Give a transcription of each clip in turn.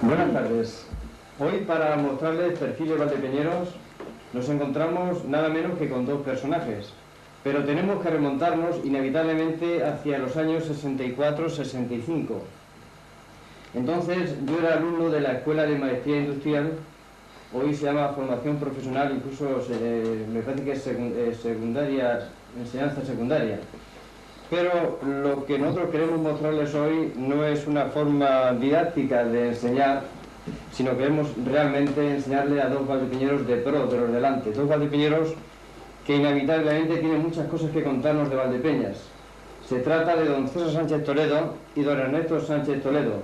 Buenas tardes. Hoy, para mostrarles perfiles valdepeñeros, nos encontramos nada menos que con dos personajes, pero tenemos que remontarnos inevitablemente hacia los años 64-65. Entonces, yo era alumno de la Escuela de Maestría Industrial, hoy se llama Formación Profesional, incluso me parece que es secundaria, enseñanza secundaria. Pero lo que nosotros queremos mostrarles hoy no es una forma didáctica de enseñar, sino queremos realmente enseñarle a dos valdepeñeros de pro, de los delante. Dos valdepeñeros que inevitablemente tienen muchas cosas que contarnos de Valdepeñas. Se trata de don César Sánchez Toledo y don Ernesto Sánchez Toledo,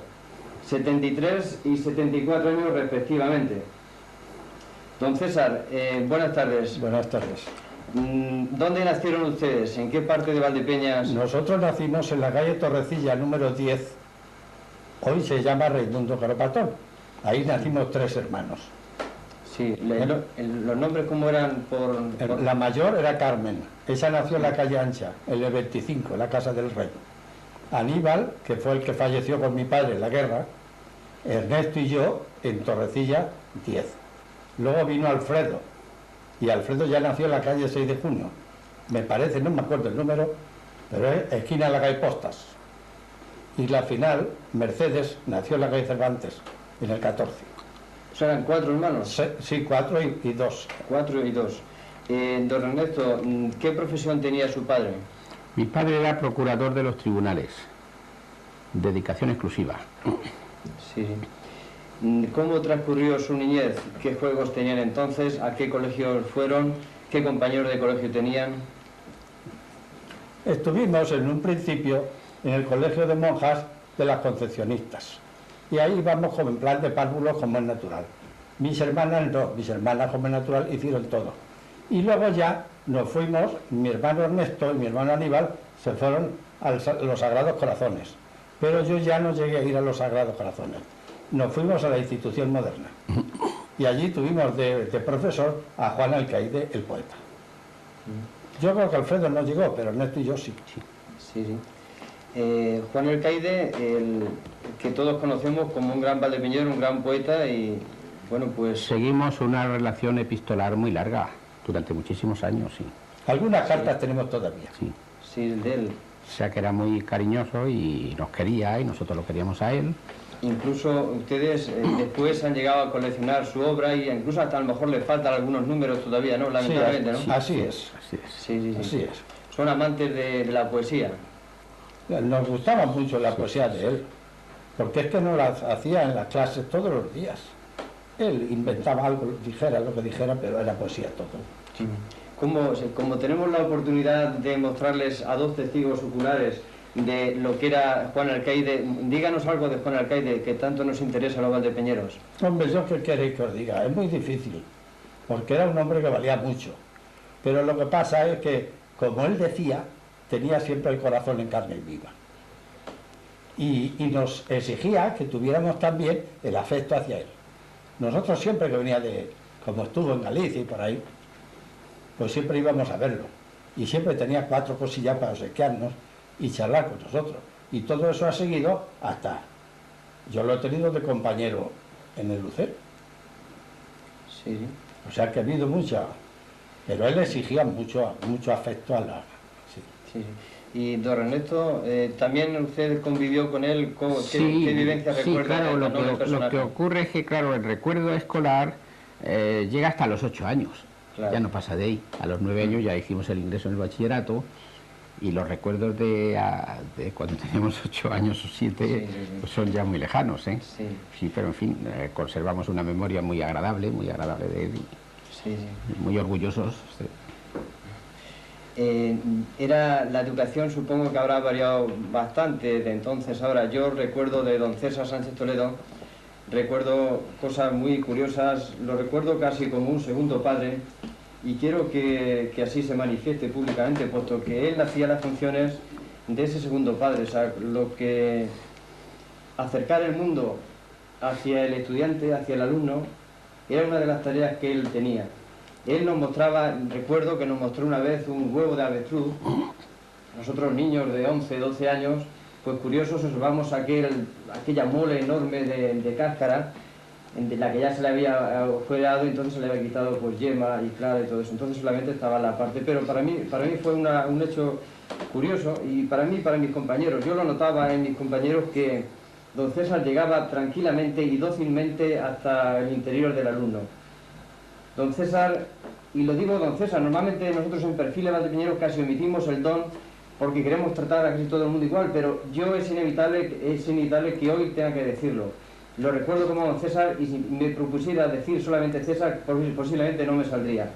73 y 74 años respectivamente. Don César, buenas tardes. Buenas tardes. ¿Dónde nacieron ustedes? ¿En qué parte de Valdepeñas? Nosotros nacimos en la calle Torrecilla, número 10. Hoy se llama Raimundo Carapatón. Ahí nacimos tres hermanos. Sí, ¿los nombres cómo eran? La mayor era Carmen. Ella nació en la calle Ancha, en el 25, en la Casa del Rey. Aníbal, que fue el que falleció con mi padre en la guerra. Ernesto y yo en Torrecilla 10. Luego vino Alfredo. Y Alfredo ya nació en la calle 6 de junio. Me parece, no me acuerdo el número, pero es esquina de la calle Postas. Y la final, Mercedes, nació en la calle Cervantes, en el 14. O sea, ¿eran cuatro hermanos? Sí, cuatro y dos. 4 y 2. Don Ernesto, ¿qué profesión tenía su padre? Mi padre era procurador de los tribunales. Dedicación exclusiva. Sí. ¿Cómo transcurrió su niñez? ¿Qué juegos tenían entonces? ¿A qué colegios fueron? ¿Qué compañeros de colegio tenían? Estuvimos en un principio en el colegio de monjas de las Concepcionistas. Y ahí íbamos como en plan de párvulos, como es natural. Mis hermanas no, mis hermanas como es natural hicieron todo. Y luego ya nos fuimos, mi hermano Ernesto y mi hermano Aníbal se fueron a los Sagrados Corazones. Pero yo ya no llegué a ir a los Sagrados Corazones. Nos fuimos a la Institución Moderna. Y allí tuvimos de profesor a Juan Alcaide, el poeta. Yo creo que Alfredo no llegó, pero Ernesto y yo sí. Sí. Juan Alcaide, el que todos conocemos como un gran valdepeñero, un gran poeta y, bueno, pues... Seguimos una relación epistolar muy larga, durante muchísimos años, sí. Algunas cartas tenemos todavía. Sí. Sí, de él. O sea que era muy cariñoso y nos quería y nosotros lo queríamos a él. Incluso ustedes después han llegado a coleccionar su obra y incluso hasta a lo mejor les faltan algunos números todavía, ¿no? Lamentablemente, sí, ¿no? Así es. Sí. Así es. Son amantes de la poesía. Nos gustaba mucho la poesía de él, porque es que nos la hacía en las clases todos los días. Él inventaba algo, dijera lo que dijera, pero era poesía todo. Sí. Como tenemos la oportunidad de mostrarles a dos testigos oculares de lo que era Juan Alcaide, díganos algo de Juan Alcaide, que tanto nos interesa a los valdepeñeros. Hombre, ¿yo qué queréis que os diga? Es muy difícil, porque era un hombre que valía mucho. Pero lo que pasa es que, como él decía, tenía siempre el corazón en carne viva. Y nos exigía que tuviéramos también el afecto hacia él. Nosotros siempre que venía como estuvo en Galicia y por ahí, pues siempre íbamos a verlo. Y siempre tenía 4 cosillas para obsequiarnos y charlar con nosotros. Y todo eso ha seguido hasta... Yo lo he tenido de compañero en el Lucero. Sí. O sea que ha habido mucha... Pero él exigía mucho afecto a la... Sí. Y don Ernesto, también usted convivió con él, ¿qué vivencia recuerda? Sí, claro, lo que ocurre es que, claro, el recuerdo escolar llega hasta los 8 años, claro. Ya no pasa de ahí. A los 9 años ya hicimos el ingreso en el bachillerato y los recuerdos de cuando teníamos 8 años o 7 pues son ya muy lejanos, ¿eh? Sí, pero en fin, conservamos una memoria muy agradable de él y muy orgullosos. Sí. Era la educación, supongo que habrá variado bastante de entonces ahora. Yo recuerdo de don César Sánchez Toledo, recuerdo cosas muy curiosas, lo recuerdo casi como un segundo padre y quiero que así se manifieste públicamente, puesto que él hacía las funciones de ese segundo padre, o sea, lo que acercar el mundo hacia el estudiante, hacia el alumno, era una de las tareas que él tenía. Él nos mostraba, recuerdo que nos mostró una vez un huevo de avestruz, nosotros niños de 11, 12 años, pues curiosos observamos aquella mole enorme de cáscara, de la que ya se le había fuerado, y entonces se le había quitado pues yema y clara y todo eso, entonces solamente estaba la parte, pero para mí fue un hecho curioso, y para mí y para mis compañeros, yo lo notaba en mis compañeros que don César llegaba tranquilamente y dócilmente hasta el interior del alumno. Don César, y lo digo don César, normalmente nosotros en Perfiles Valdepeñeros casi omitimos el don porque queremos tratar a casi todo el mundo igual, pero yo es inevitable que hoy tenga que decirlo. Lo recuerdo como don César, y si me propusiera decir solamente César, posiblemente no me saldría.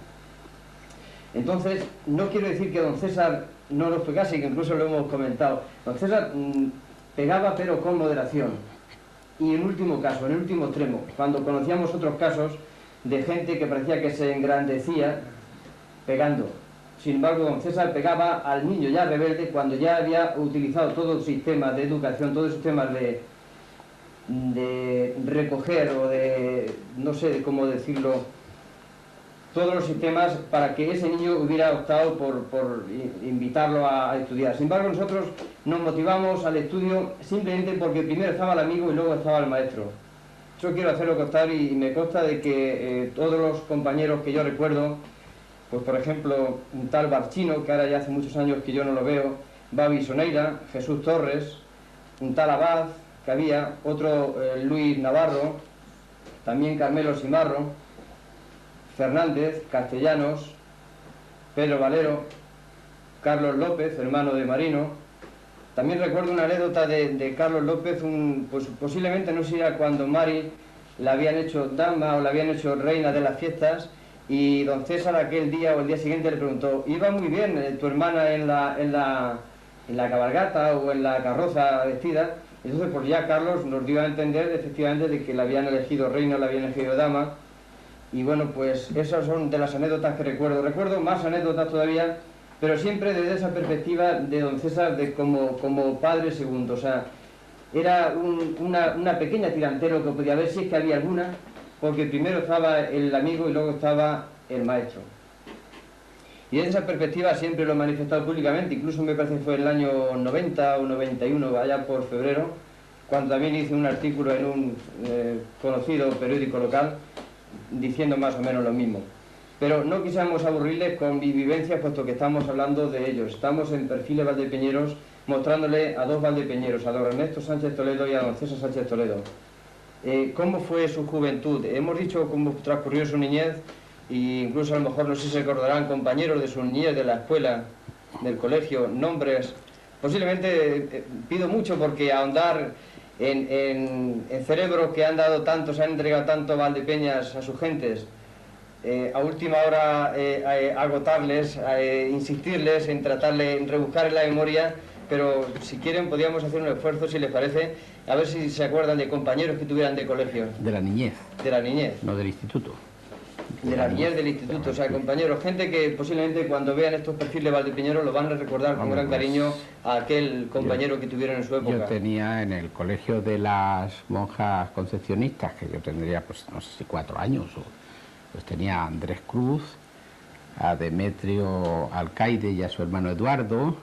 Entonces, no quiero decir que don César no nos pegase, que incluso lo hemos comentado. Don César pegaba, pero con moderación. Y en último caso, en el último extremo, cuando conocíamos otros casos de gente que parecía que se engrandecía pegando. Sin embargo, don César pegaba al niño ya rebelde cuando ya había utilizado todo el sistema de educación, todos los sistemas de recoger o de, no sé cómo decirlo, todos los sistemas para que ese niño hubiera optado por invitarlo a estudiar. Sin embargo, nosotros nos motivamos al estudio simplemente porque primero estaba el amigo y luego estaba el maestro. Yo quiero hacerlo constar, y me consta de que todos los compañeros que yo recuerdo, pues por ejemplo, un tal Barchino, que ahora ya hace muchos años que yo no lo veo, Babi Soneira, Jesús Torres, un tal Abad que había, otro Luis Navarro, también Carmelo Simarro, Fernández, Castellanos, Pedro Valero, Carlos López, hermano de Marino. También recuerdo una anécdota de Carlos López, pues posiblemente no sé cuando Mari la habían hecho dama o la habían hecho reina de las fiestas, y don César aquel día o el día siguiente le preguntó: iba muy bien tu hermana en la cabalgata o en la carroza vestida. Entonces pues ya Carlos nos dio a entender efectivamente de que la habían elegido reina o la habían elegido dama. Y bueno, pues esas son de las anécdotas que recuerdo. Recuerdo más anécdotas todavía, pero siempre desde esa perspectiva de don César como padre segundo. O sea, era una pequeña tirantero que podía haber, si es que había alguna, porque primero estaba el amigo y luego estaba el maestro. Y desde esa perspectiva siempre lo he manifestado públicamente, incluso me parece que fue el año 90 o 91, allá por febrero, cuando también hice un artículo en un conocido periódico local, diciendo más o menos lo mismo. Pero no quisiéramos aburrirles con mi vivencia, puesto que estamos hablando de ellos. Estamos en Perfiles Valdepeñeros mostrándole a dos valdepeñeros, a don Ernesto Sánchez Toledo y a don César Sánchez Toledo. ¿Cómo fue su juventud? Hemos dicho cómo transcurrió su niñez, e incluso a lo mejor no sé si se recordarán compañeros de su niñez, de la escuela, del colegio, nombres. Posiblemente pido mucho porque ahondar en cerebros que han dado tanto, se han entregado tanto Valdepeñas a sus gentes, a última hora agotarles, insistirles en tratarle, en rebuscar en la memoria, pero si quieren podríamos hacer un esfuerzo, si les parece, a ver si se acuerdan de compañeros que tuvieran de colegio. De la niñez. De la niñez. No del instituto. De la niñez del instituto, o sea, compañeros, gente que posiblemente cuando vean estos perfiles valdepeñeros lo van a recordar con gran cariño a aquel compañero que tuvieron en su época. Yo tenía en el colegio de las monjas concepcionistas, que yo tendría, pues no sé si 4 años, pues tenía a Andrés Cruz, a Demetrio Alcaide y a su hermano Eduardo,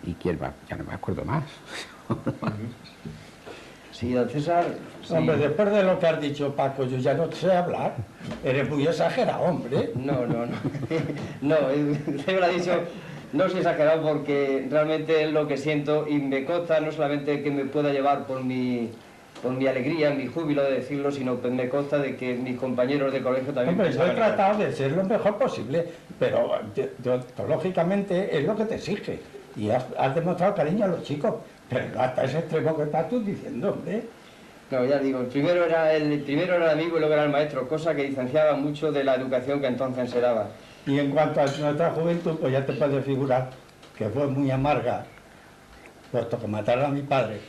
y quién va, ya no me acuerdo más. Sí, don César... Sí. Hombre, después de lo que has dicho, Paco, yo ya no te sé hablar. Eres muy exagerado, hombre. No. No, usted me lo ha dicho, no soy exagerado porque realmente es lo que siento, y me consta no solamente que me pueda llevar por mi alegría, mi júbilo de decirlo, sino que me consta de que mis compañeros de colegio también... Hombre, yo he tratado de ser lo mejor posible, pero lógicamente es lo que te exige. Y has demostrado cariño a los chicos, pero no hasta ese extremo que estás tú diciendo, hombre. No, ya digo, el primero era el amigo y luego era el maestro, cosa que distanciaba mucho de la educación que entonces se daba. Y en cuanto a nuestra juventud, pues ya te puedes figurar que fue muy amarga, puesto que mataron a mi padre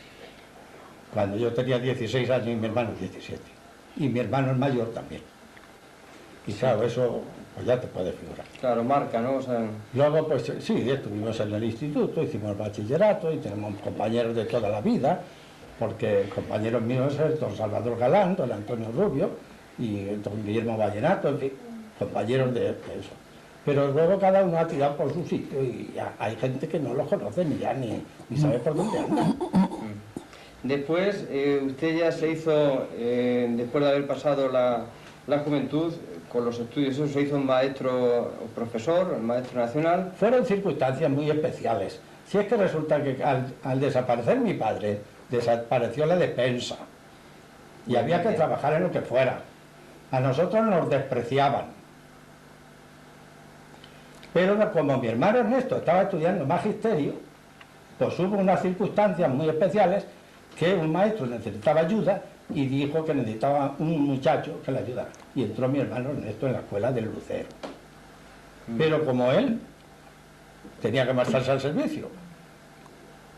cuando yo tenía 16 años y mi hermano 17. Y mi hermano el mayor también. Y sí, claro, eso pues ya te puedes figurar. Claro, marca, ¿no? O sea... Luego, pues sí, estuvimos en el instituto, hicimos bachillerato y tenemos compañeros de toda la vida, porque compañeros míos es don Salvador Galán, don Antonio Rubio y don Guillermo Vallenato, en fin, compañeros de eso. Pero luego cada uno ha tirado por su sitio y hay gente que no los conoce ni ya ni sabe por dónde anda. Después, usted ya se hizo, después de haber pasado la juventud, con los estudios, eso se hizo un maestro, un profesor, un maestro nacional. Fueron circunstancias muy especiales. Si es que resulta que al desaparecer mi padre, desapareció la despensa y había que trabajar en lo que fuera. A nosotros nos despreciaban. Pero como mi hermano Ernesto estaba estudiando magisterio, pues hubo unas circunstancias muy especiales que un maestro necesitaba ayuda y dijo que necesitaba un muchacho que le ayudara. Y entró mi hermano Ernesto en la escuela del Lucero. Pero como él tenía que marcharse al servicio,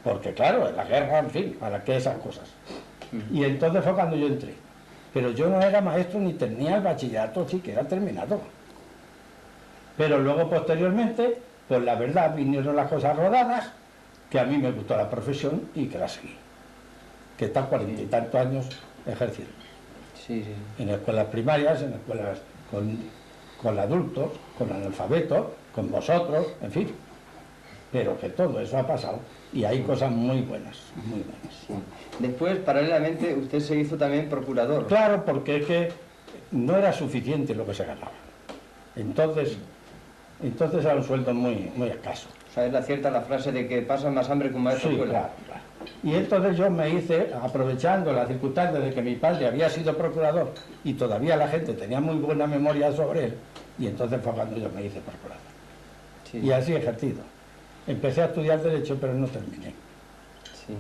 porque claro, en la guerra, en fin, ¿para qué esas cosas? Y entonces fue cuando yo entré. Pero yo no era maestro ni tenía el bachillerato siquiera terminado. Pero luego, posteriormente, pues la verdad, vinieron las cosas rodadas, que a mí me gustó la profesión y que la seguí. Que está 40 y tantos años ejerciendo. Sí, sí. En escuelas primarias, en escuelas con adultos, con analfabetos, con vosotros, en fin. Pero que todo eso ha pasado y hay cosas muy buenas, muy buenas. Sí. Después, paralelamente, usted se hizo también procurador. Claro, porque es que no era suficiente lo que se ganaba. Entonces era un sueldo muy, muy escaso. O sea, es la cierta la frase de que pasan más hambre que un maestro de Sí, escuela. claro, claro. Y entonces yo me hice, aprovechando la circunstancia de que mi padre había sido procurador y todavía la gente tenía muy buena memoria sobre él, y entonces fue cuando yo me hice procurador. Sí. Y así he ejercido. Empecé a estudiar Derecho, pero no terminé. Sí.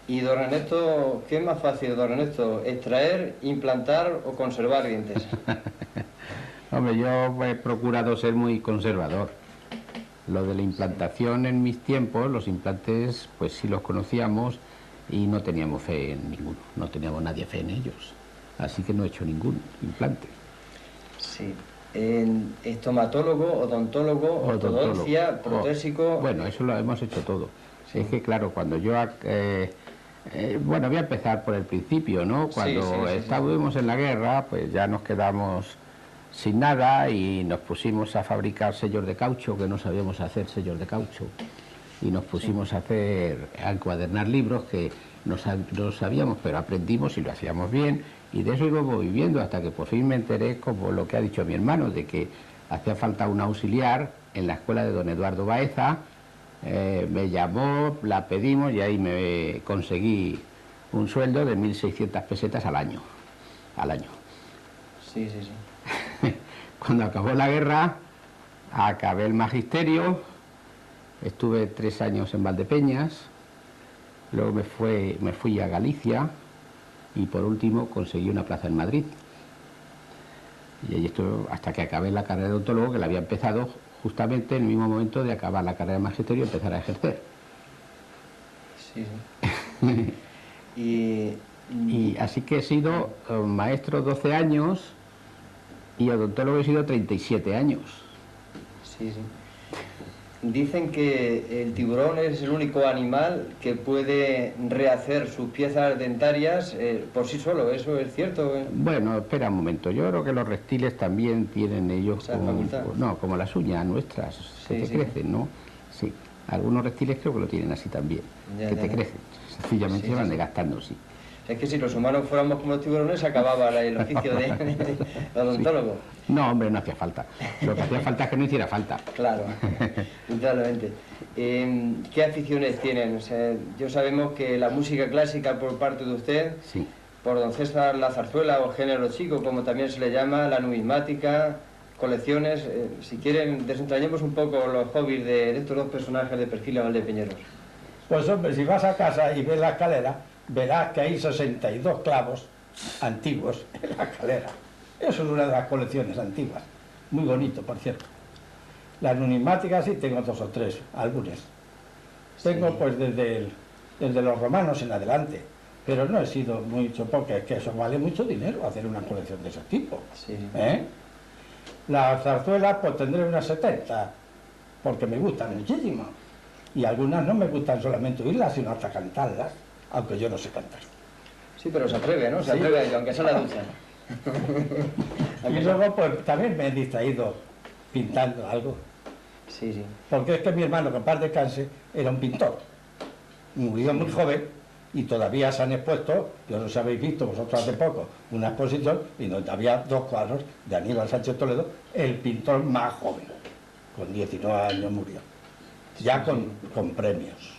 Y don Ernesto, ¿qué es más fácil, don Ernesto? ¿Extraer, implantar o conservar dientes? Hombre, yo he procurado ser muy conservador. Lo de la implantación en mis tiempos, los implantes, pues sí los conocíamos y no teníamos fe en ninguno, no teníamos nadie fe en ellos. Así que no he hecho ningún implante. Sí. En estomatólogo, odontólogo, ortodoncia, protésico... Bueno, eso lo hemos hecho todo. Sí. Es que claro, cuando yo... bueno, voy a empezar por el principio, ¿no? Cuando estábamos en la guerra, pues ya nos quedamos sin nada y nos pusimos a fabricar sellos de caucho, que no sabíamos hacer sellos de caucho, y nos pusimos a encuadernar libros que no sabíamos, pero aprendimos y lo hacíamos bien, y de eso íbamos viviendo hasta que por fin me enteré, como lo que ha dicho mi hermano, de que hacía falta un auxiliar en la escuela de don Eduardo Baeza. Me llamó, la pedimos y ahí me conseguí un sueldo de 1.600 pesetas al año. Sí, sí, sí. Cuando acabó la guerra, acabé el magisterio, estuve 3 años en Valdepeñas, luego me fui a Galicia y por último conseguí una plaza en Madrid. Y ahí estuve hasta que acabé la carrera de odontólogo, que la había empezado justamente en el mismo momento de acabar la carrera de magisterio y empezar a ejercer. Sí, sí. Y así que he sido maestro 12 años y odontólogo he sido 37 años. Sí, sí. Dicen que el tiburón es el único animal que puede rehacer sus piezas dentarias por sí solo. ¿Eso es cierto? Bueno, espera un momento. Yo creo que los reptiles también tienen ellos como las uñas nuestras, que te crecen, ¿no? Sí. Algunos reptiles creo que lo tienen así también, que te crecen. Sencillamente se van desgastando, sí. Es que si los humanos fuéramos como los tiburones, acababa el oficio de odontólogo. Sí. No, hombre, no hacía falta. Lo que hacía falta es que no hiciera falta. Claro, indudablemente. ¿Qué aficiones tienen? O sea, yo sabemos que la música clásica por parte de usted, sí, por don César la zarzuela o género chico, como también se le llama, la numismática, colecciones. Si quieren, desentrañemos un poco los hobbies de estos dos personajes de perfil valdepeñeros. Pues hombre, si vas a casa y ves la escalera, verás que hay 62 clavos antiguos en la escalera. Eso es una de las colecciones antiguas. Muy bonito, por cierto. Las numismáticas sí tengo 2 o 3 álbumes. Tengo pues desde los romanos en adelante. Pero no he sido mucho, porque es que eso vale mucho dinero, hacer una colección de ese tipo. Sí. Las zarzuelas pues tendré unas 70, porque me gustan muchísimo. Y algunas no me gustan solamente oírlas, sino hasta cantarlas, aunque yo no sé cantar. Sí, pero se atreve, ¿no? Se atreve, aunque sea la ducha. Y luego pues también me he distraído pintando algo. Sí, sí. Porque es que mi hermano, que en paz descanse, era un pintor. Murió muy joven y todavía se han expuesto, yo no sé si habéis visto vosotros hace poco, una exposición y donde había 2 cuadros de Aníbal Sánchez Toledo, el pintor más joven. Con 19 años murió. Ya con premios.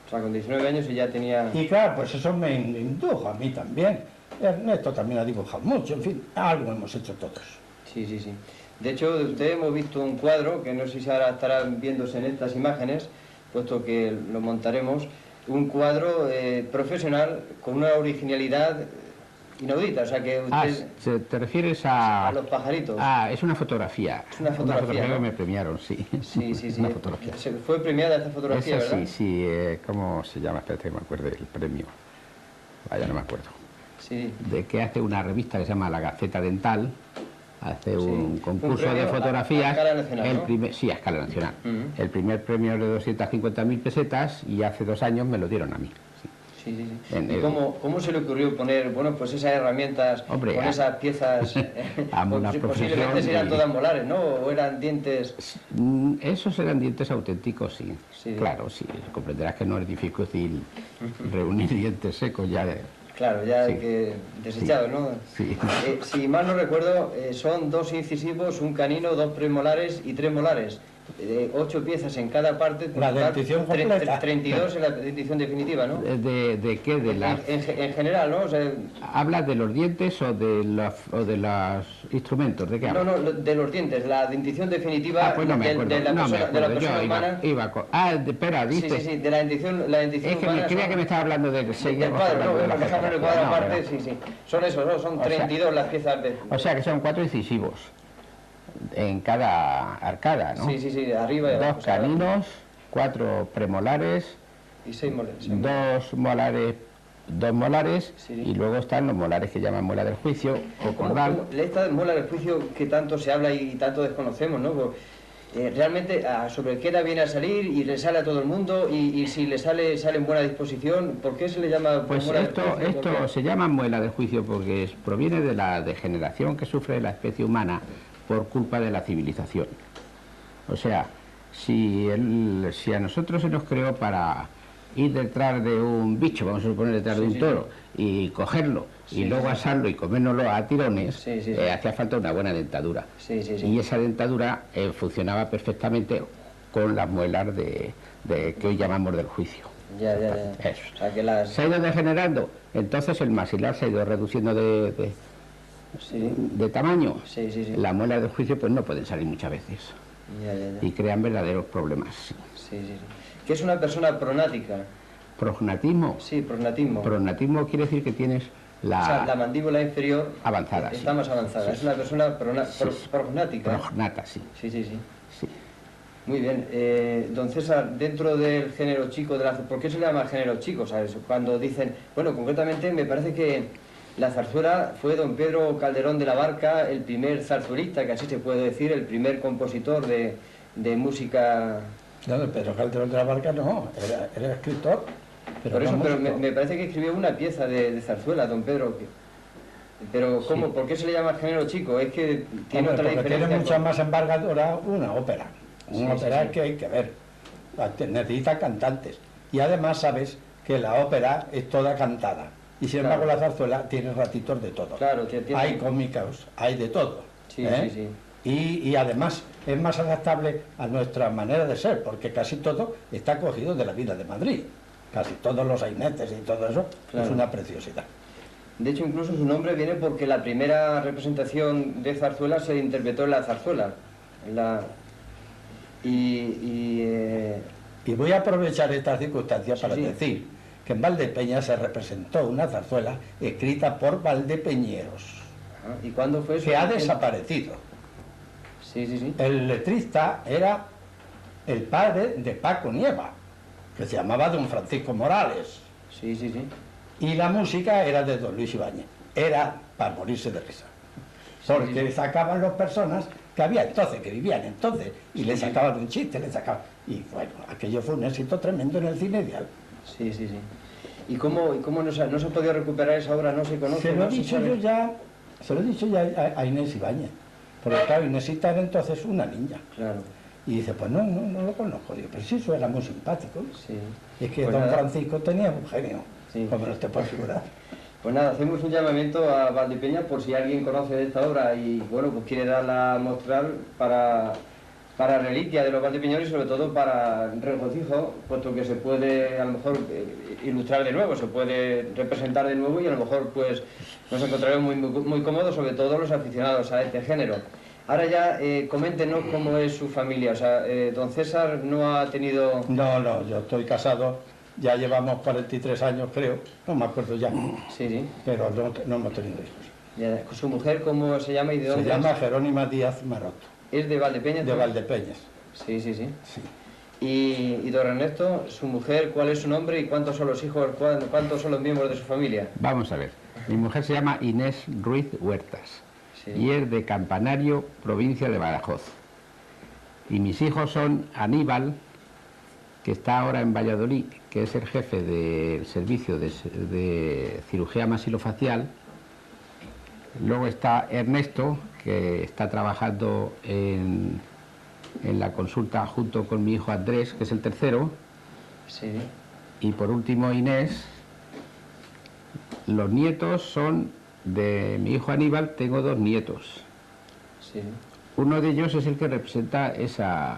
O sea, con 19 años y ya tenía... Y claro, pues eso me indujo a mí también. Ernesto también ha dibujado mucho, en fin, algo hemos hecho todos. Sí, sí, sí. De hecho, de usted hemos visto un cuadro, que no sé si ahora estarán viéndose en estas imágenes, puesto que lo montaremos, un cuadro profesional con una originalidad inaudita, o sea que usted... ¿te refieres a...? A los pajaritos. Es una fotografía. Es una fotografía, ¿no? Que me premiaron, sí. Sí, sí, sí. Una fotografía. Fue premiada esta fotografía, Esa, ¿verdad? sí, ¿cómo se llama? Espérate que me acuerde el premio. Vaya, no me acuerdo. Sí. De que hace una revista que se llama La Gaceta Dental, hace un concurso de fotografías. A escala nacional, ¿no? Sí, a escala nacional. El primer premio es de 250.000 pesetas y hace 2 años me lo dieron a mí. Sí. Sí, sí, sí. ¿Y cómo se le ocurrió poner, bueno, pues esas herramientas, hombre, con esas piezas? Posiblemente eran todas molares, ¿no? ¿O eran dientes? Esos eran dientes auténticos, sí. Sí. Claro, sí. Comprenderás que no es difícil reunir dientes secos ya de... Claro, ya sí. Que desechados, ¿no? Sí. Si mal no recuerdo, son 2 incisivos, un canino, 2 premolares y 3 molares. 8 piezas en cada parte. La dentición completa. 32 en la dentición definitiva, ¿no? ¿De qué? De la... en general, ¿no? O sea, ¿hablas de los dientes o de los instrumentos? ¿De qué hablas? No, de los dientes. La dentición definitiva pues no me acuerdo. de la persona humana. Espera, ¿viste? Sí, de la dentición humana. Creía que me estaba hablando de... Del cuadro, no, dejamos el cuadro aparte, sí. Son esos, ¿no? Son 32 las piezas de... O sea que son 4 incisivos en cada arcada, ¿no? Sí, arriba y abajo. 2 caninos, 4 premolares y 6 molares. 2 molares sí. Y luego están los molares que llaman muela del juicio o cordal. Esta muela del juicio que tanto se habla y tanto desconocemos, ¿no? Realmente sobre qué edad viene a salir y le sale a todo el mundo y si le sale en buena disposición, ¿por qué se le llama pues muela del juicio? juicio? Esto se llama muela del juicio porque proviene de la degeneración que sufre la especie humana por culpa de la civilización. O sea, si a nosotros se nos creó para ir detrás de un bicho, vamos a suponer detrás de un toro, y cogerlo, y luego asarlo y comérnoslo a tirones, hacía falta una buena dentadura. Y esa dentadura funcionaba perfectamente con las muelas que hoy llamamos del juicio. Ya. Eso. O sea, que se ha ido degenerando, entonces el maxilar se ha ido reduciendo de tamaño. Las muelas del juicio pues no pueden salir muchas veces. Ya. Y crean verdaderos problemas. Sí. ¿Qué es una persona pronática? ¿Prognatismo? Sí, prognatismo. Prognatismo quiere decir que tienes o sea, la mandíbula inferior avanzada. Está más avanzada. Es una persona prognática. Prognata, sí. Sí. Muy bien. Don César, dentro del género chico, ¿por qué se le llama género chico? ¿Sabes? Cuando dicen, bueno, concretamente me parece que la zarzuela fue don Pedro Calderón de la Barca, el primer zarzuelista, que así se puede decir, el primer compositor de música... No, Pedro Calderón de la Barca no, era escritor. Pero me parece que escribió una pieza de zarzuela, don Pedro. Pero ¿cómo? ¿Por qué se le llama género chico? Es que tiene otra diferencia. Tiene mucha más envergadura una ópera. Una ópera que hay que ver. Necesita cantantes. Y además sabes que la ópera es toda cantada. Y sin embargo la zarzuela tiene ratitos de todo. Claro, hay cómicos, hay de todo. Sí. Y además es más adaptable a nuestra manera de ser, porque casi todo está cogido de la vida de Madrid. Casi todos los sainetes y todo eso es una preciosidad. De hecho, incluso su nombre viene porque la primera representación de zarzuela se interpretó en la zarzuela. Y voy a aprovechar esta circunstancia para decir que en Valdepeña se representó una zarzuela escrita por valdepeñeros. ¿Y cuándo fue eso? Que ha desaparecido. Sí. El letrista era el padre de Paco Nieva, que se llamaba don Francisco Morales. Sí. Y la música era de don Luis Ibáñez. Era para morirse de risa. Porque sacaban las personas que había entonces, que vivían entonces, y le sacaban un chiste, Y bueno, aquello fue un éxito tremendo en el cine ideal. Sí. ¿Y cómo no se ha podido recuperar esa obra? ¿No se conoce? Se lo he dicho yo ya a Inés Ibáñez. Porque claro, Inesita era entonces una niña. Claro. Y dice, pues no lo conozco. Digo, pero sí, eso era muy simpático. Sí. Y es que Pues don nada. Francisco tenía un genio, Sí. como no te puedes figurar. Pues nada, hacemos un llamamiento a Valdepeñas por si alguien conoce de esta obra y bueno, pues quiere darla a mostrar para reliquia de los valdepeñoles y sobre todo para regocijo, puesto que se puede a lo mejor ilustrar de nuevo, se puede representar de nuevo y a lo mejor pues nos encontraremos muy cómodos, sobre todo los aficionados a este género. Ahora ya coméntenos cómo es su familia, o sea, don César no ha tenido... No, yo estoy casado, ya llevamos 43 años creo, no me acuerdo ya, Sí, sí. pero no hemos tenido hijos. Ya, ¿su mujer cómo se llama y de Se dónde llama es? Jerónima Díaz Maroto, ¿Es de Valdepeñas? de ¿no? Valdepeñas. Sí, sí, sí. Sí. Y don Ernesto, su mujer, ¿cuál es su nombre y cuántos son los hijos, cuántos son los miembros de su familia? Vamos a ver. Mi mujer se llama Inés Ruiz Huertas Sí. y es de Campanario, provincia de Badajoz. Y mis hijos son Aníbal, que está ahora en Valladolid, que es el jefe del servicio de cirugía masilofacial. Luego está Ernesto, que está trabajando en la consulta junto con mi hijo Andrés, que es el tercero. Sí. Y por último Inés. Los nietos son de mi hijo Aníbal, tengo 2 nietos. Sí. Uno de ellos es el que representa esa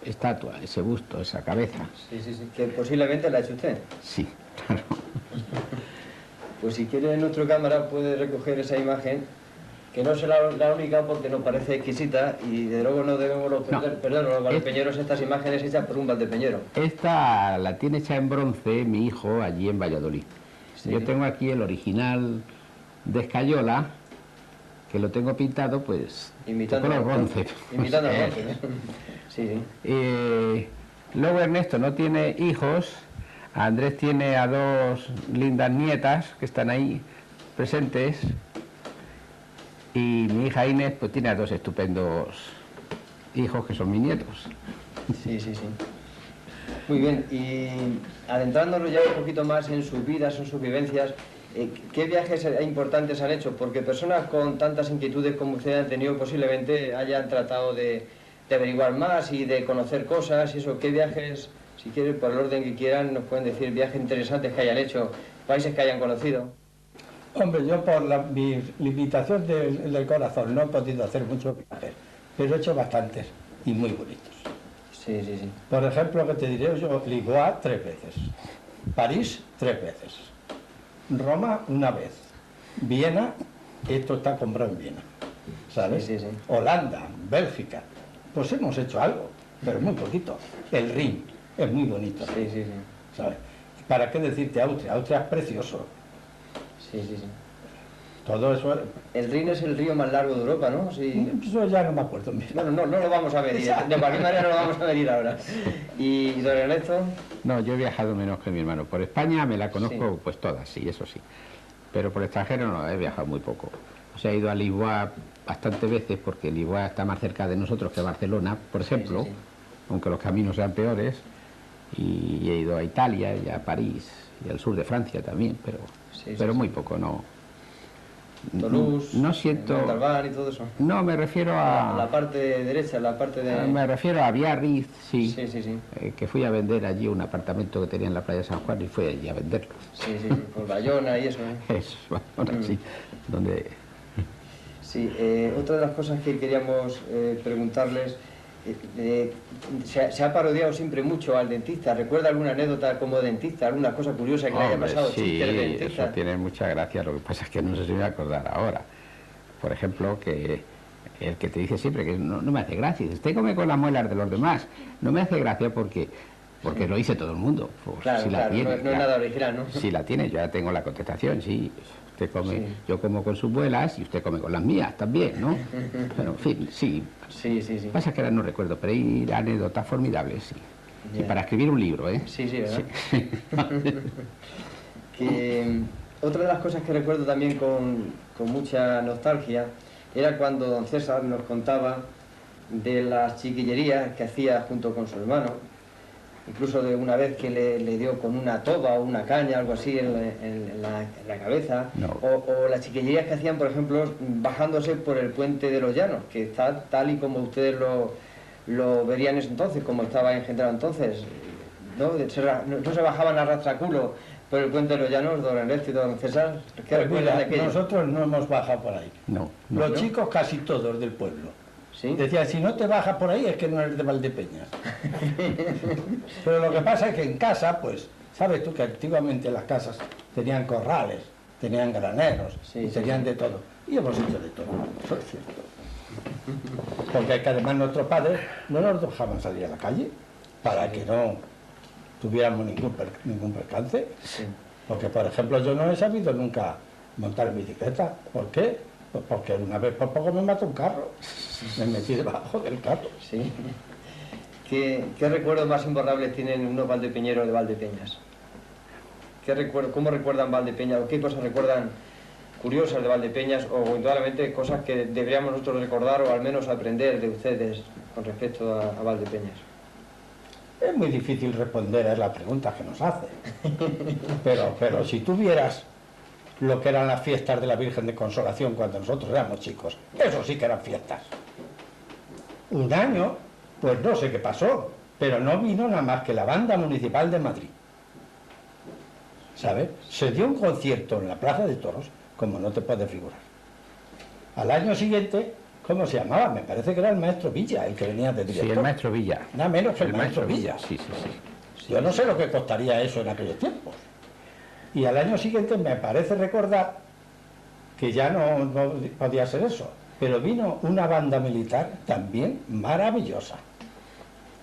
estatua, ese busto, esa cabeza. Sí, sí, sí. Que posiblemente la ha hecho usted. Sí, claro. Pues si quiere nuestro cámara puede recoger esa imagen, que no es la única porque nos parece exquisita y de luego no debemos perder los valdepeñeros estas imágenes hechas por un valdepeñero. Esta la tiene hecha en bronce mi hijo allí en Valladolid. Sí. Yo tengo aquí el original de Escayola, que lo tengo pintado pues Imitando de color al bronce. Imitando al bronce, ¿no? Sí, sí. Luego Ernesto no tiene hijos, Andrés tiene a 2 lindas nietas que están ahí presentes y mi hija Inés pues tiene a 2 estupendos hijos que son mis nietos. Sí, sí, sí. Muy bien, y adentrándonos ya un poquito más en sus vidas, en sus vivencias, ¿qué viajes importantes han hecho? Porque personas con tantas inquietudes como usted han tenido posiblemente hayan tratado de averiguar más y de conocer cosas y eso. ¿Qué viajes, si quieren, por el orden que quieran, nos pueden decir viajes interesantes que hayan hecho, países que hayan conocido? Hombre, yo por mi limitación del corazón no he podido hacer muchos viajes, pero he hecho bastantes y muy bonitos. Sí, sí, sí. Por ejemplo, que te diré yo, Lisboa 3 veces, París 3 veces, Roma 1 vez, Viena, esto está comprado en Viena, ¿sabes? Sí, sí, sí. Holanda, Bélgica, pues hemos hecho algo, pero muy poquito. El Rin es muy bonito, Sí, sí, sí. ¿sabes? ¿Para qué decirte Austria? Austria es precioso. Sí, sí, sí. Todo eso, El Rin es el río más largo de Europa, ¿no? Sí. eso ya no me acuerdo. Mira. Bueno, no lo vamos a medir, de cualquier manera no lo vamos a medir ahora. ¿Y don Ernesto? No, yo he viajado menos que mi hermano. Por España me la conozco Sí. pues todas, sí, eso sí. Pero por extranjero no, he viajado muy poco. O sea, he ido a Lisboa bastantes veces porque Lisboa está más cerca de nosotros que Barcelona, por ejemplo, sí. aunque los caminos sean peores. Y he ido a Italia y a París y al sur de Francia también, pero Sí, pero sí, muy sí. poco, no. Toulouse, No siento. Montalbán y todo eso. No, me refiero La a. parte derecha, la parte de... Me refiero a Biarritz, sí. Sí, sí, sí. Que fui a vender allí un apartamento que tenía en la playa de San Juan y fui allí a venderlo. Sí, sí, sí, por Bayona y eso, ¿eh? Eso, ahora sí. Donde. Sí, otra de las cosas que queríamos preguntarles, se ha parodiado siempre mucho al dentista. ¿Recuerda alguna anécdota como dentista, alguna cosa curiosa que le haya Hombre, pasado? sí, chiste de dentista? eso tiene mucha gracia, lo que pasa es que no sé si me voy a acordar ahora. Por ejemplo, que el que te dice siempre que no me hace gracia, dice, usted come con las muelas de los demás, no me hace gracia porque lo dice todo el mundo. Pues, Claro, si la claro, tiene, no es nada original, ¿no? Si la tiene, yo ya tengo la contestación, sí. Usted come, Sí. yo como con sus muelas y usted come con las mías también, ¿no? Pero, en fin, sí. Sí, sí, sí. Pasa que ahora no recuerdo, pero hay anécdotas formidables, sí. Ya. Y para escribir un libro, ¿eh? Sí, sí, ¿verdad? Que, otra de las cosas que recuerdo también con mucha nostalgia era cuando don César nos contaba de las chiquillerías que hacía junto con su hermano. incluso de una vez que le dio con una toba o una caña, algo así en la cabeza, no. o las chiquillerías que hacían, por ejemplo, bajándose por el puente de los Llanos, que está tal y como ustedes lo verían entonces, como estaba engendrado entonces, ¿no? No se bajaban a rastraculo por el puente de los Llanos, don Ernesto y don César. ¿Qué recuerdan de aquello? Nosotros no hemos bajado por ahí. No, Los chicos casi todos del pueblo. ¿Sí? Decía, si no te bajas por ahí es que no eres de Valdepeñas. Pero lo que pasa es que en casa, pues, sabes tú que antiguamente las casas tenían corrales, tenían graneros, y tenían de todo. Y hemos hecho de todo, eso es cierto. Porque es que además nuestros padres no nos dejaban salir a la calle para que no tuviéramos ningún percance. Sí. Porque, por ejemplo, yo no he sabido nunca montar en bicicleta. ¿Por qué? Pues porque una vez por poco me mató un carro. Me metí debajo del carro. Sí. ¿Qué recuerdos más imborrables tienen unos valdepeñeros de Valdepeñas? ¿Cómo recuerdan Valdepeñas? ¿O qué cosas recuerdan curiosas de Valdepeñas? O indudablemente cosas que deberíamos nosotros recordar o al menos aprender de ustedes con respecto a Valdepeñas. Es muy difícil responder a las preguntas que nos hacen. Pero si tú vieras lo que eran las fiestas de la Virgen de Consolación cuando nosotros éramos chicos, eso sí que eran fiestas. Un año, pues no sé qué pasó, pero no vino nada más que la Banda Municipal de Madrid. ¿Sabes? Se dio un concierto en la Plaza de Toros, como no te puedes figurar. Al año siguiente, ¿cómo se llamaba? Me parece que era el maestro Villa, el que venía de director. Sí, el maestro Villa. Nada menos que el maestro Villa. Sí, sí, sí. Yo no sé lo que costaría eso en aquellos tiempos. Y al año siguiente me parece recordar que ya no podía ser eso, pero vino una banda militar también maravillosa.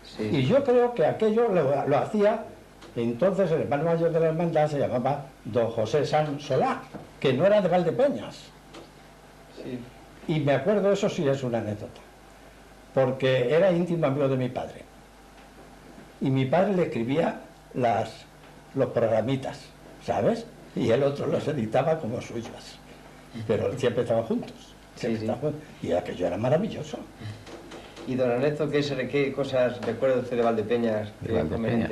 Sí. Y yo creo que aquello lo hacía, entonces el hermano mayor de la hermandad se llamaba don José San Solá, que no era de Valdepeñas. Sí. Y me acuerdo, eso sí es una anécdota, porque era íntimo amigo de mi padre. Y mi padre le escribía los programitas, ¿sabes? Y el otro los editaba como suyas. Pero siempre estaban juntos. Y aquello era maravilloso. Y don Ernesto, ¿qué cosas recuerda usted de Valdepeñas? De Valdepeñas.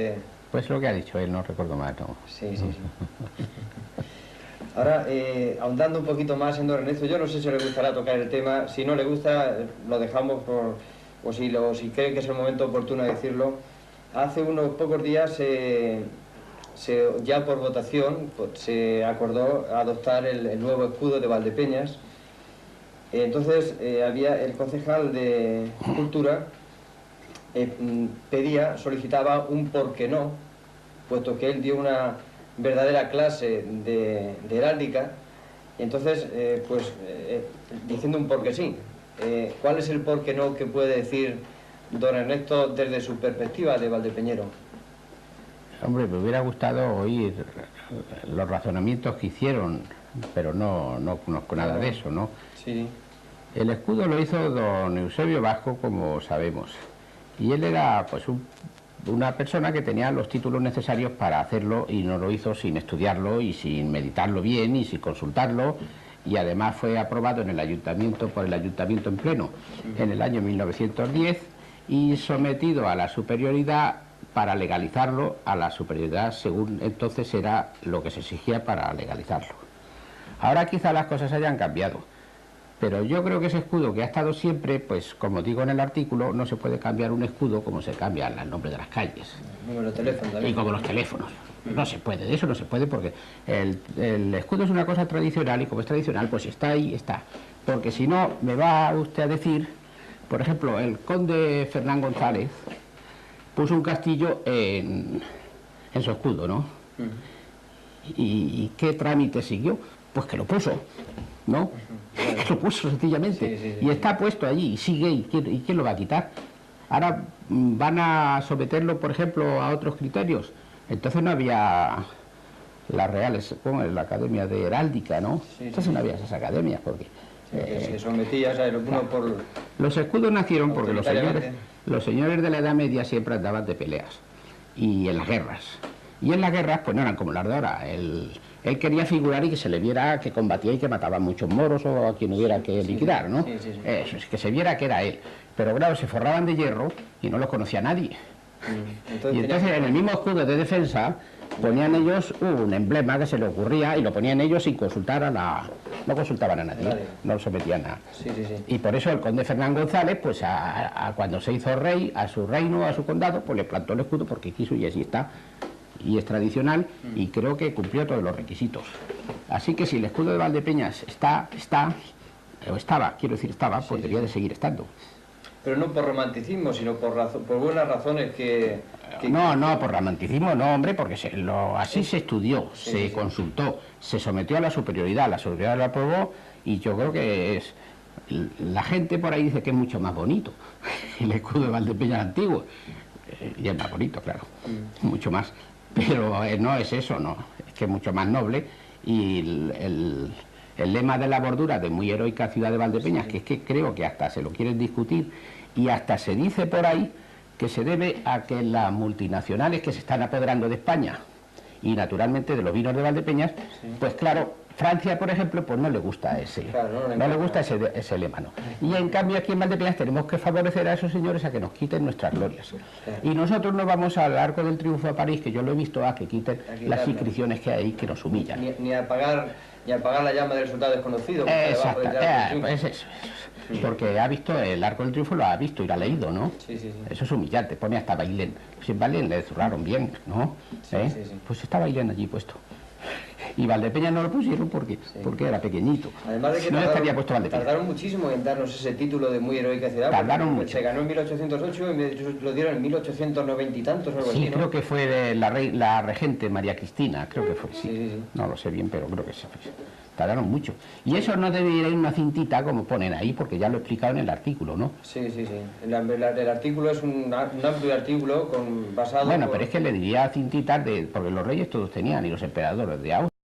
Pues lo que ha dicho él, no recuerdo más, ¿no? Sí. Ahora, ahondando un poquito más en don Ernesto, yo no sé si le gustará tocar el tema. Si no le gusta, lo dejamos o si cree que es el momento oportuno de decirlo. Hace unos pocos días ya por votación se acordó adoptar el nuevo escudo de Valdepeñas. Entonces el concejal de Cultura solicitaba un por qué no, puesto que él dio una verdadera clase de heráldica, y entonces diciendo un por qué sí. ¿Cuál es el por qué no que puede decir don Ernesto desde su perspectiva de valdepeñero? Hombre, me hubiera gustado oír los razonamientos que hicieron, pero no conozco nada de eso, ¿no? Sí. El escudo lo hizo don Eusebio Vasco, como sabemos, y él era pues una persona que tenía los títulos necesarios para hacerlo y no lo hizo sin estudiarlo y sin meditarlo bien y sin consultarlo, y además fue aprobado en el ayuntamiento por el ayuntamiento en pleno en el año 1910 y sometido a la superioridad para legalizarlo, a la superioridad según entonces era lo que se exigía para legalizarlo. Ahora quizá las cosas hayan cambiado, pero yo creo que ese escudo que ha estado siempre, pues como digo en el artículo, no se puede cambiar un escudo como se cambian los nombres de las calles. Como los teléfonos también. Y como los teléfonos. No se puede, de eso no se puede, porque el escudo es una cosa tradicional y como es tradicional, pues está ahí, está. Porque si no, me va usted a decir, por ejemplo, el conde Fernán González puso un castillo en su escudo, ¿no? ¿Y qué trámite siguió? Pues que lo puso, ¿no? Que lo puso sencillamente. Sí. Y está puesto allí y sigue, ¿y quién lo va a quitar? Ahora van a someterlo, por ejemplo, a otros criterios. Entonces no había las reales, como la Academia de Heráldica, ¿no? Entonces no había esas academias, porque... se sometía, o sea, uno por... Los escudos nacieron porque los señores de la Edad Media siempre andaban de peleas, y en las guerras. Y en las guerras, pues no eran como las de ahora. Él quería figurar y que se le viera que combatía y que mataba a muchos moros o a quien hubiera que liquidar, ¿no? Sí. Eso, es que se viera que era él. Pero claro, se forraban de hierro y no los conocía nadie. Y entonces en el mismo escudo de defensa ponían ellos un emblema que se le ocurría y lo ponían ellos sin consultar a la... No consultaban a nadie, no sometían a... Y por eso el conde Fernán González, pues cuando se hizo rey, a su reino, a su condado, pues le plantó el escudo porque quiso y así está. Y es tradicional y creo que cumplió todos los requisitos. Así que si el escudo de Valdepeñas estaba, pues debería de seguir estando. Pero no por romanticismo, sino por buenas razones que... No, por romanticismo no, hombre, porque así se estudió, se consultó, se sometió a la superioridad lo aprobó y yo creo que es... La gente por ahí dice que es mucho más bonito el escudo de Valdepeñas antiguo, y es más bonito, claro, mucho más, pero no es eso, no, es que es mucho más noble y el lema de la bordura de muy heroica ciudad de Valdepeñas, que es que creo que hasta se lo quieren discutir y hasta se dice por ahí que se debe a que las multinacionales que se están apoderando de España y naturalmente de los vinos de Valdepeñas, pues claro, Francia, por ejemplo, pues no le gusta ese lema, ¿no? Y en cambio aquí en Valdepeñas tenemos que favorecer a esos señores a que nos quiten nuestras glorias. Y nosotros no vamos al Arco del Triunfo a París, que yo lo he visto, a que quiten las inscripciones que hay que nos humillan. Ni a apagar la llama del soldado desconocido. Exacto, pues eso. Porque ha visto el Arco del Triunfo, lo ha visto y lo ha leído, ¿no? Eso es humillante, pone hasta Bailén. Pues en Bailén le zurraron bien, ¿no? Pues está Bailén allí puesto. Y Valdepeñas no lo pusieron porque era pequeñito. Además de que no estaría puesto Valdepeñas. Tardaron muchísimo en darnos ese título de muy heroica ciudad. Tardaron mucho. Se ganó en 1808 y lo dieron en 1890 y tantos o algo así, ¿no? Creo que fue la regente María Cristina, creo que fue, No lo sé bien, pero creo que sí. Tardaron mucho. Y eso no debe ir en una cintita como ponen ahí, porque ya lo he explicado en el artículo, ¿no? El artículo es un amplio artículo basado... Bueno, pero es que le diría cintitas porque los reyes todos tenían, y los emperadores de Austria.